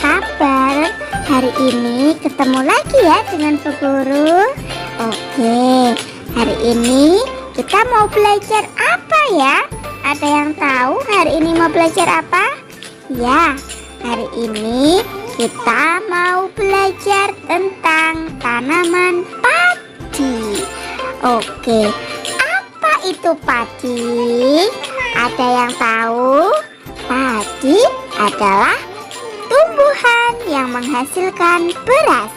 kabar? Hari ini ketemu lagi ya dengan Bu Guru. Oke, hari ini kita mau belajar apa ya? Ada yang tahu hari ini mau belajar apa? Ya, hari ini kita mau belajar tentang tanaman padi. Oke, apa itu padi? Ada yang tahu? Padi adalah tumbuhan yang menghasilkan beras.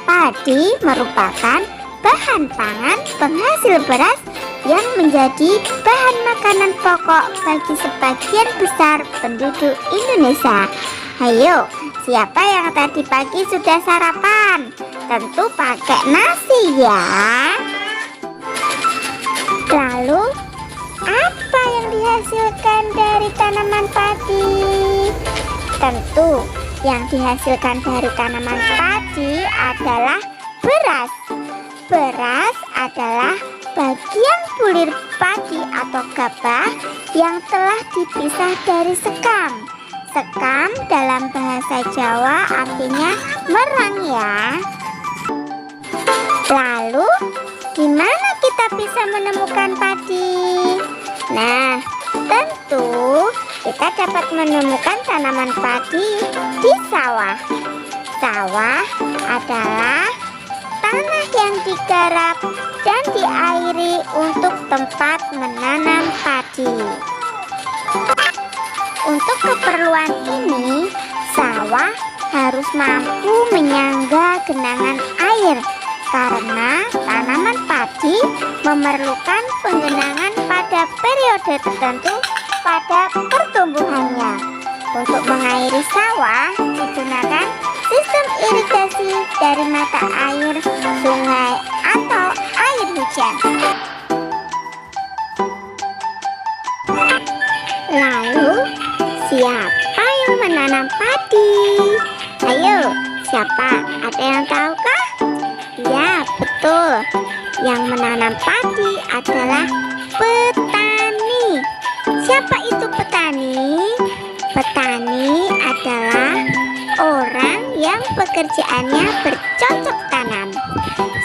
Padi merupakan bahan pangan penghasil beras yang menjadi bahan makanan pokok bagi sebagian besar penduduk Indonesia. Ayo, siapa yang tadi pagi sudah sarapan? Tentu pakai nasi ya. Lalu, apa yang dihasilkan dari tanaman padi? Tentu yang dihasilkan dari tanaman padi adalah beras. Beras adalah bagian bulir padi atau gabah yang telah dipisah dari sekam. Sekam dalam bahasa Jawa artinya merang ya. Lalu, gimana kita bisa menemukan padi? Nah, tentu kita dapat menemukan tanaman padi di sawah. Sawah adalah tanah yang digarap dan diairi untuk tempat menanam padi. Untuk keperluan ini, sawah harus mampu menyangga genangan air karena tanaman padi memerlukan penggenangan pada periode tertentu pada pertumbuhannya. Untuk mengairi sawah digunakan sistem irigasi dari mata air sungai atau air hujan. Lalu, siapa yang menanam padi? Ayo, siapa? Ada yang tahukah? Ya, betul. Yang menanam padi adalah petani. Siapa itu petani? Petani adalah orang yang pekerjaannya bercocok tanam.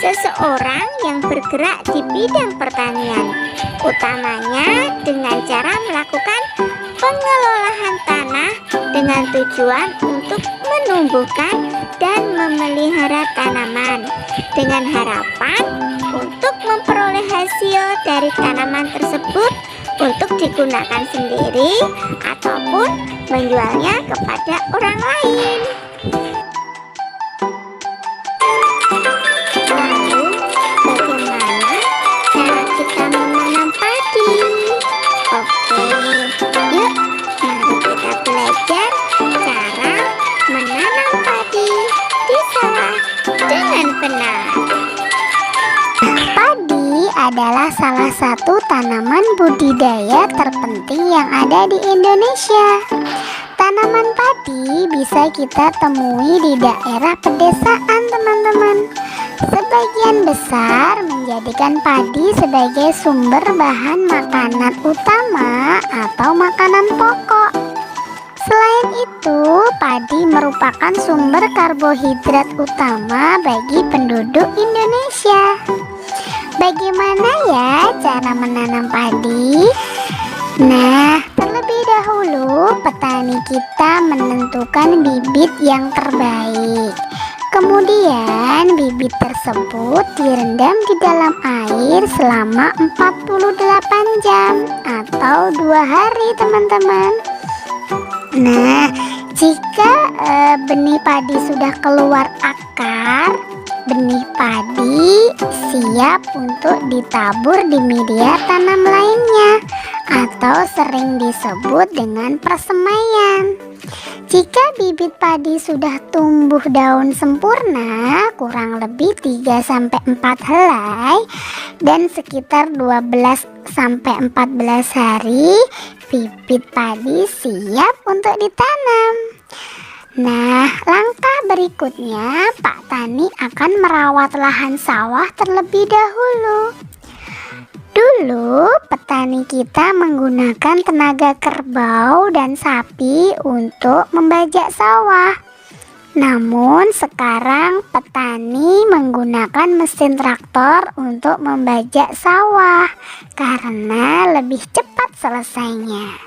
Seseorang yang bergerak di bidang pertanian, utamanya dengan cara melakukan pengelolaan tanah dengan tujuan untuk menumbuhkan dan memelihara tanaman dengan harapan untuk memperoleh hasil dari tanaman tersebut untuk digunakan sendiri ataupun menjualnya kepada orang lain. Lalu, bagaimana cara kita menanam padi? Oke, yuk mari kita belajar cara menanam padi di sawah dengan benar. Padi adalah salah satu tanaman budidaya terpenting yang ada di Indonesia. Tanaman padi bisa kita temui di daerah pedesaan, teman-teman. Sebagian besar menjadikan padi sebagai sumber bahan makanan utama atau makanan pokok. Selain itu, padi merupakan sumber karbohidrat utama bagi penduduk Indonesia. Bagaimana ya cara menanam padi? Nah, terlebih dahulu petani kita menentukan bibit yang terbaik. Kemudian bibit tersebut direndam di dalam air selama 48 jam atau 2 hari, teman-teman. Nah, jika benih padi sudah keluar akar, benih padi siap untuk ditabur di media tanam lainnya atau sering disebut dengan persemaian. Jika bibit padi sudah tumbuh daun sempurna kurang lebih 3-4 helai dan sekitar 12-14 hari, bibit padi siap untuk ditanam. Nah, langkah berikutnya Pak Tani akan merawat lahan sawah terlebih dahulu. Dulu petani kita menggunakan tenaga kerbau dan sapi untuk membajak sawah. Namun sekarang petani menggunakan mesin traktor untuk membajak sawah karena lebih cepat selesainya.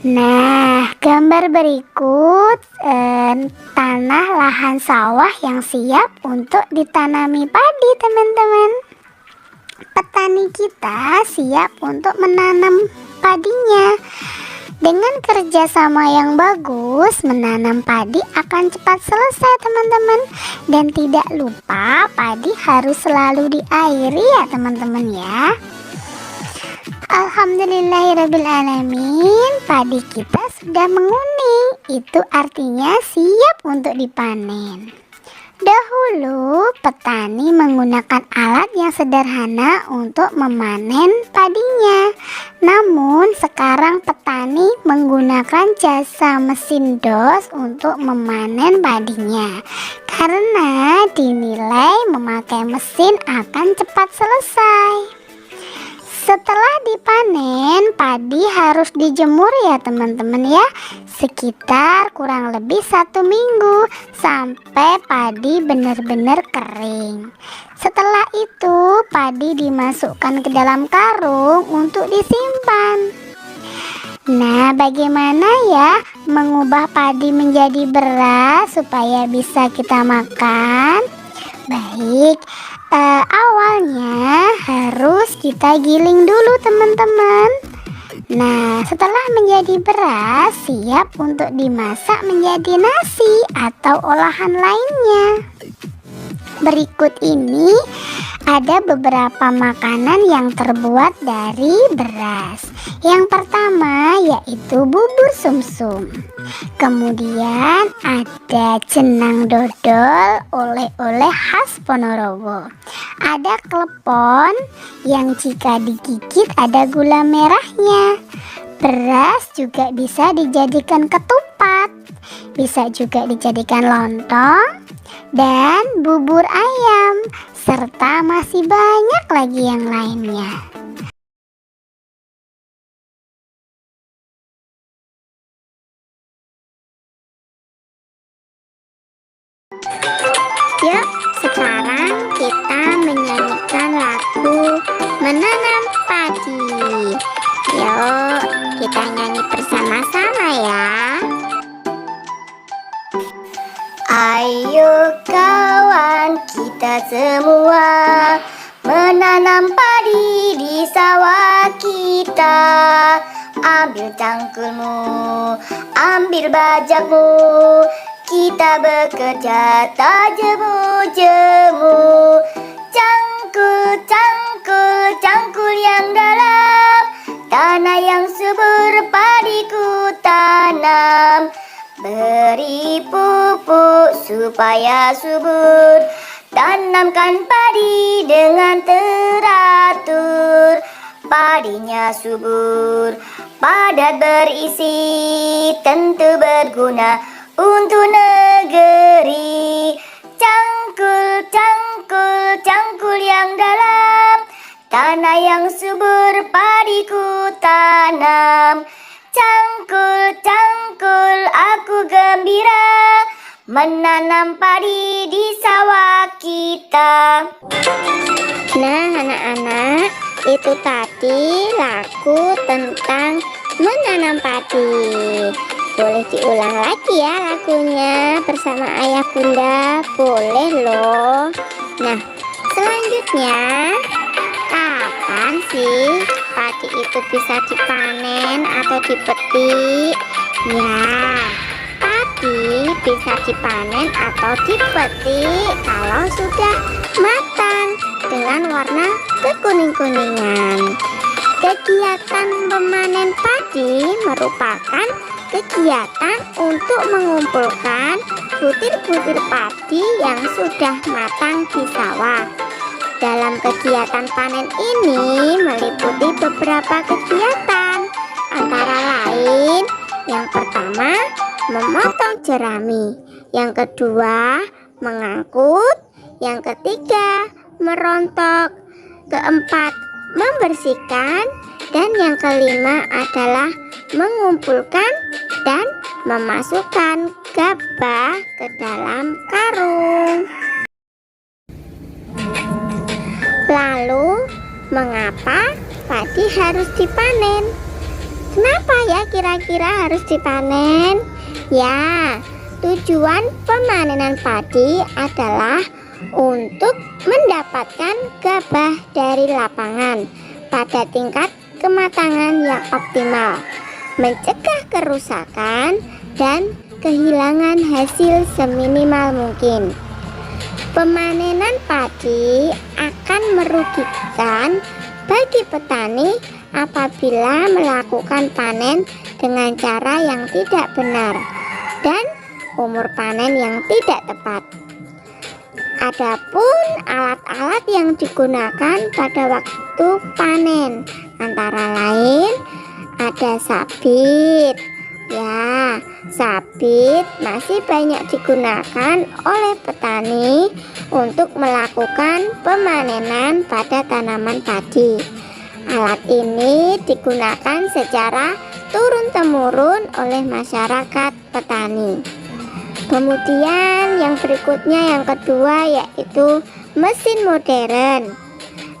Nah, gambar berikut tanah lahan sawah yang siap untuk ditanami padi, teman-teman. Petani kita siap untuk menanam padinya. Dengan kerjasama yang bagus, menanam padi akan cepat selesai, teman-teman. Dan tidak lupa, padi harus selalu diairi ya, teman-teman ya. Alhamdulillahirrabbilalamin, padi kita sudah menguning. Itu artinya siap untuk dipanen. Dahulu petani menggunakan alat yang sederhana untuk memanen padinya. Namun sekarang petani menggunakan jasa mesin dos untuk memanen padinya. Karena dinilai memakai mesin akan cepat selesai. Setelah dipanen, padi harus dijemur ya teman-teman ya, sekitar kurang lebih 1 minggu sampai padi benar-benar kering. Setelah itu padi dimasukkan ke dalam karung untuk disimpan. Nah, bagaimana ya mengubah padi menjadi beras supaya bisa kita makan? Baik, awalnya harus kita giling dulu teman-teman. Nah, setelah menjadi beras, siap untuk dimasak menjadi nasi atau olahan lainnya. Berikut ini ada beberapa makanan yang terbuat dari beras. Yang pertama yaitu bubur sumsum. Kemudian ada jenang dodol, oleh-oleh khas Ponorogo. Ada klepon yang jika digigit ada gula merahnya. Beras juga bisa dijadikan ketupat, bisa juga dijadikan lontong dan bubur ayam, serta masih banyak lagi yang lainnya. Yuk, sekarang kita menyanyikan lagu Menanam Padi. Yuk, kita nyanyi bersama-sama ya. Ayo kawan kita semua menanam padi di sawah kita. Ambil cangkulmu, ambil bajakmu, kita bekerja tak jemu-jemu. Cangkul, cangkul, cangkul yang dalam, tanah yang subur padiku tanam. Beri pupuk supaya subur, tanamkan padi dengan teratur. Padinya subur, padat berisi, tentu berguna untuk negeri. Cangkul, cangkul, cangkul yang dalam, tanah yang subur padiku tanam. Cangkul, cangkul, aku gembira menanam padi di sawah kita. Nah anak-anak, itu tadi lagu tentang menanam padi. Boleh diulang lagi ya lagunya bersama ayah bunda, boleh loh. Nah, selanjutnya, kapan sih padi itu bisa dipanen atau dipetik? Ya, padi bisa dipanen atau dipetik kalau sudah matang dengan warna kekuning-kuningan. Kegiatan memanen padi merupakan kegiatan untuk mengumpulkan butir-butir padi yang sudah matang di sawah. Dalam kegiatan panen ini meliputi beberapa kegiatan, antara lain yang pertama memotong jerami, yang kedua mengangkut, yang ketiga merontok, keempat membersihkan, Dan yang kelima adalah mengumpulkan dan memasukkan gabah ke dalam karung. Lalu, mengapa padi harus dipanen? Kenapa ya kira-kira harus dipanen? Ya, tujuan pemanenan padi adalah untuk mendapatkan gabah dari lapangan pada tingkat kematangan yang optimal, mencegah kerusakan dan kehilangan hasil seminimal mungkin. Pemanenan padi akan merugikan bagi petani apabila melakukan panen dengan cara yang tidak benar dan umur panen yang tidak tepat. Adapun alat-alat yang digunakan pada waktu panen antara lain ada sabit. Ya, sabit masih banyak digunakan oleh petani untuk melakukan pemanenan pada tanaman padi. Alat ini digunakan secara turun-temurun oleh masyarakat petani. Kemudian yang berikutnya, yang kedua, yaitu mesin modern.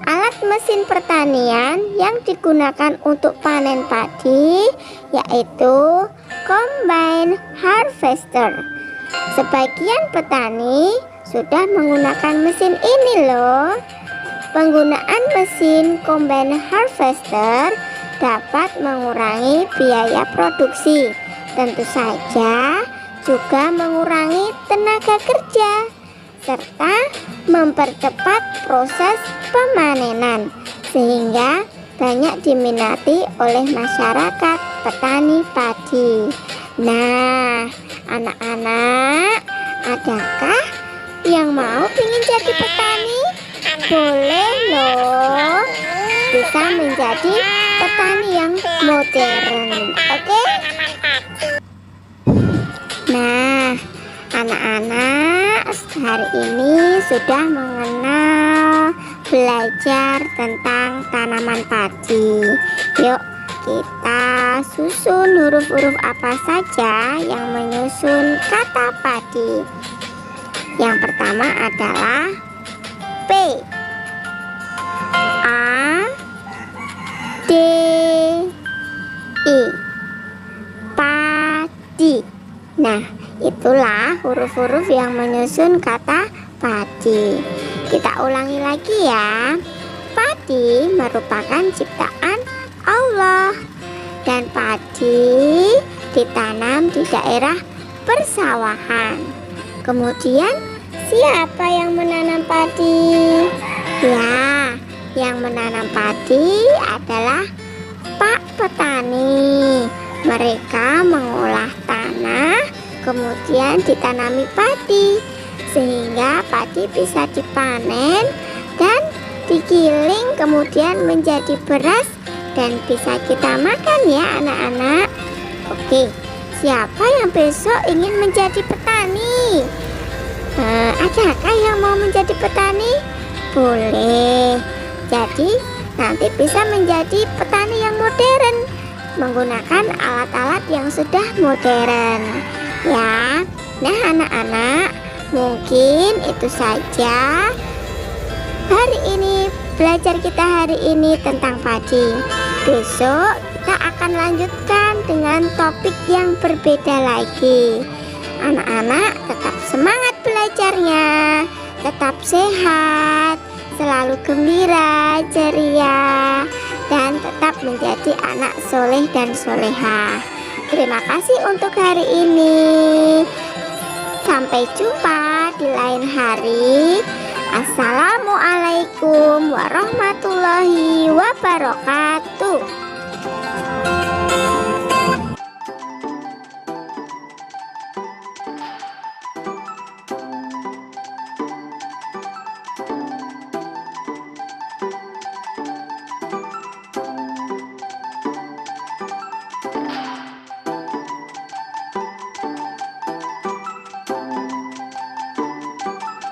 Alat mesin pertanian yang digunakan untuk panen padi yaitu combine harvester. Sebagian petani sudah menggunakan mesin ini loh. Penggunaan mesin combine harvester dapat mengurangi biaya produksi, tentu saja juga mengurangi tenaga kerja, serta mempercepat proses pemanenan sehingga banyak diminati oleh masyarakat petani padi. Nah, anak-anak, adakah yang mau ingin jadi petani? Boleh loh, bisa menjadi petani yang modern. Oke? Nah, anak-anak hari ini sudah mengenal belajar tentang tanaman padi. Yuk kita susun huruf-huruf apa saja yang menyusun kata padi. Yang pertama adalah P, A, D, I, padi. Nah, itulah huruf-huruf yang menyusun kata padi. Kita ulangi lagi ya. Padi merupakan ciptaan Allah dan padi ditanam di daerah persawahan. Kemudian siapa yang menanam padi? Ya, yang menanam padi adalah Pak Petani. Mereka mengolah tanah, kemudian ditanami padi, sehingga padi bisa dipanen dan digiling kemudian menjadi beras dan bisa kita makan ya anak-anak. Oke, siapa yang besok ingin menjadi petani? Adakah yang mau menjadi petani? Boleh. Jadi nanti bisa menjadi petani yang modern, menggunakan alat-alat yang sudah modern ya. Nah anak-anak, mungkin itu saja hari ini, belajar kita hari ini tentang padi. Besok kita akan lanjutkan dengan topik yang berbeda lagi. Anak-anak tetap semangat belajarnya, tetap sehat, selalu gembira, ceria, dan tetap menjadi anak soleh dan soleha. Terima kasih untuk hari ini. Sampai jumpa di lain hari. Assalamualaikum warahmatullahi wabarakatuh.